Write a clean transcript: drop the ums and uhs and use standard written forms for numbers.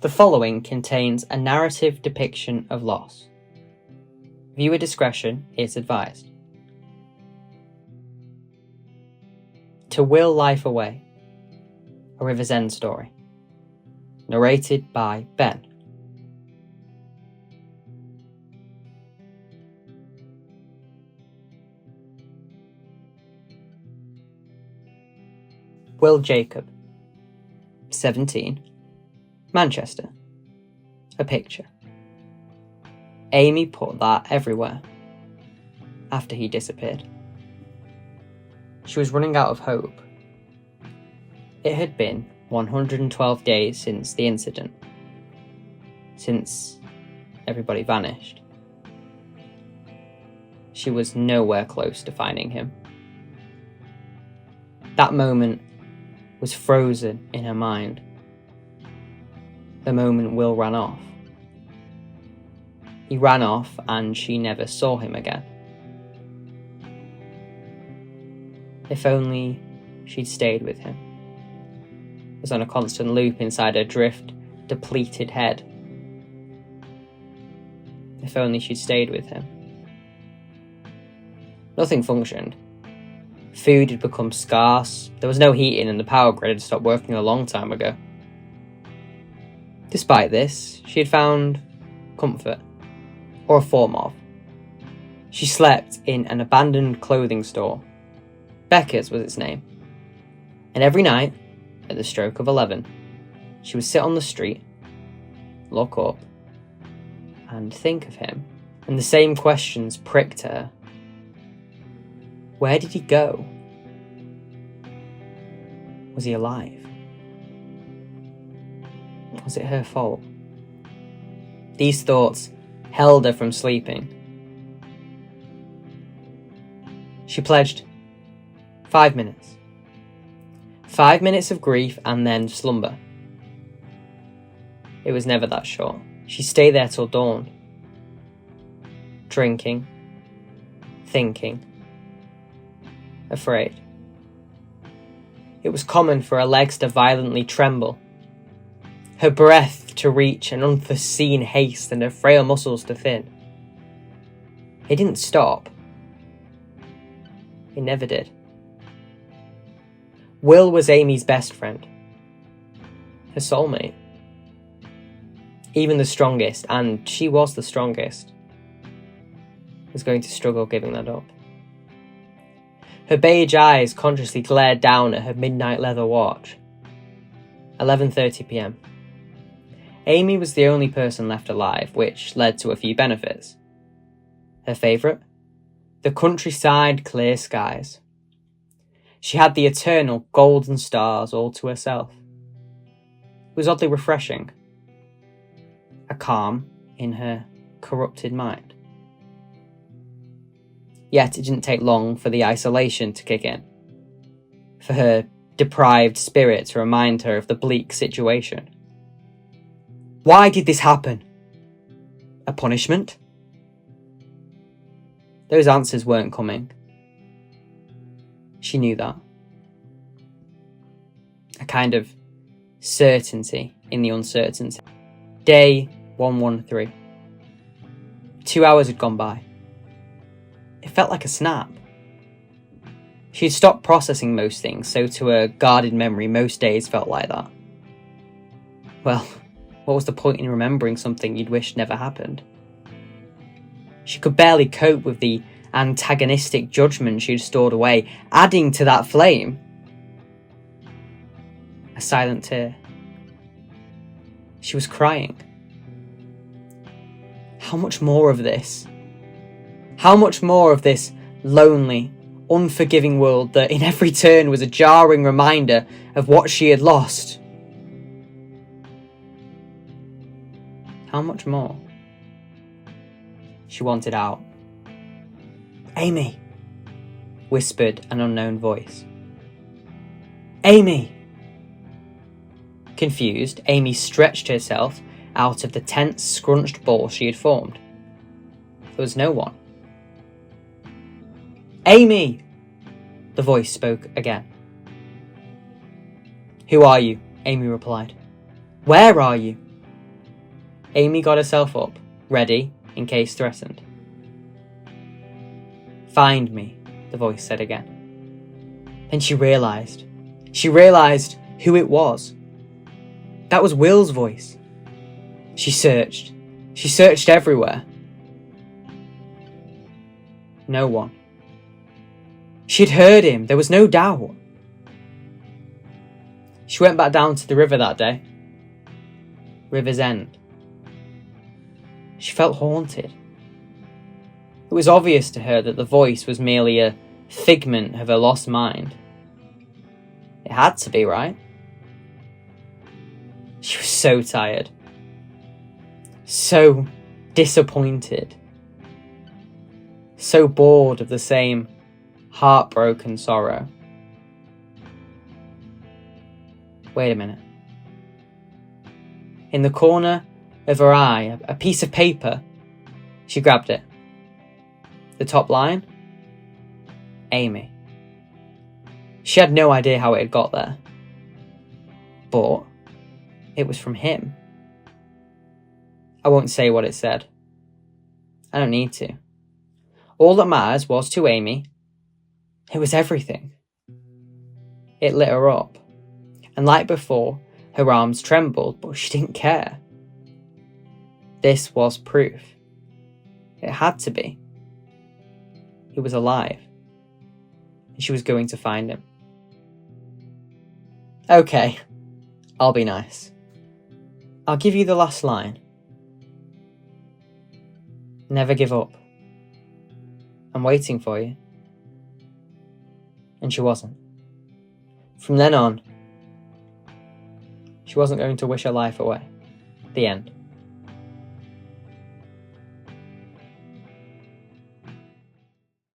The following contains a narrative depiction of loss. Viewer discretion is advised. To Will Life Away, a River's End story. Narrated by Ben. Will Jacob, 17, Manchester. A picture. Amy put that everywhere after he disappeared. She was running out of hope. It had been 112 days since the incident, since everybody vanished. She was nowhere close to finding him. That moment was frozen in her mind. The moment Will ran off. He ran off and she never saw him again. If only she'd stayed with him. It was on a constant loop inside her drift, depleted head. If only she'd stayed with him. Nothing functioned. Food had become scarce, there was no heating and the power grid had stopped working a long time ago. Despite this, she had found comfort, or a form of. She slept in an abandoned clothing store. Becca's was its name. And every night, at the stroke of 11, she would sit on the street, look up, and think of him. And the same questions pricked her. Where did he go? Was he alive? Was it her fault? These thoughts held her from sleeping. She pledged 5 minutes. 5 minutes of grief and then slumber. It was never that short. She stayed there till dawn. Drinking, thinking, afraid. It was common for her legs to violently tremble, her breath to reach an unforeseen haste and her frail muscles to thin. It didn't stop. It never did. Will was Amy's best friend, her soulmate. Even the strongest, and she was the strongest, was going to struggle giving that up. Her beige eyes consciously glared down at her midnight leather watch. 11:30 p.m. Amy was the only person left alive, which led to a few benefits. Her favourite? The countryside clear skies. She had the eternal golden stars all to herself. It was oddly refreshing. A calm in her corrupted mind. Yet it didn't take long for the isolation to kick in, for her deprived spirit to remind her of the bleak situation. Why did this happen? A punishment? Those answers weren't coming. She knew that. A kind of certainty in the uncertainty. Day 113. 2 hours had gone by. It felt like a snap. She had stopped processing most things, so to her guarded memory, most days felt like that. Well, what was the point in remembering something you'd wished never happened? She could barely cope with the antagonistic judgment she'd stored away, adding to that flame. A silent tear. She was crying. How much more of this? How much more of this lonely, unforgiving world that in every turn was a jarring reminder of what she had lost? How much more? She wanted out. Amy, whispered an unknown voice. Amy! Confused, Amy stretched herself out of the tense, scrunched ball she had formed. There was no one. Amy! The voice spoke again. Who are you? Amy replied. Where are you? Amy got herself up, ready in case threatened. "Find me," the voice said again. Then she realised who it was. That was Will's voice. She searched everywhere. No one. She'd heard him, there was no doubt. She went back down to the river that day. River's End. She felt haunted. It was obvious to her that the voice was merely a figment of her lost mind. It had to be, right? She was so tired. So disappointed. So bored of the same heartbroken sorrow. Wait a minute. In the corner of her eye, a piece of paper. She grabbed it. The top line? Amy. She had no idea how it had got there. But it was from him. I won't say what it said. I don't need to. All that matters was to Amy, it was everything. It lit her up. And like before, her arms trembled, but she didn't care. This was proof. It had to be. He was alive. And she was going to find him. Okay, I'll be nice. I'll give you the last line. Never give up. I'm waiting for you. And she wasn't. From then on, she wasn't going to wish her life away. The end.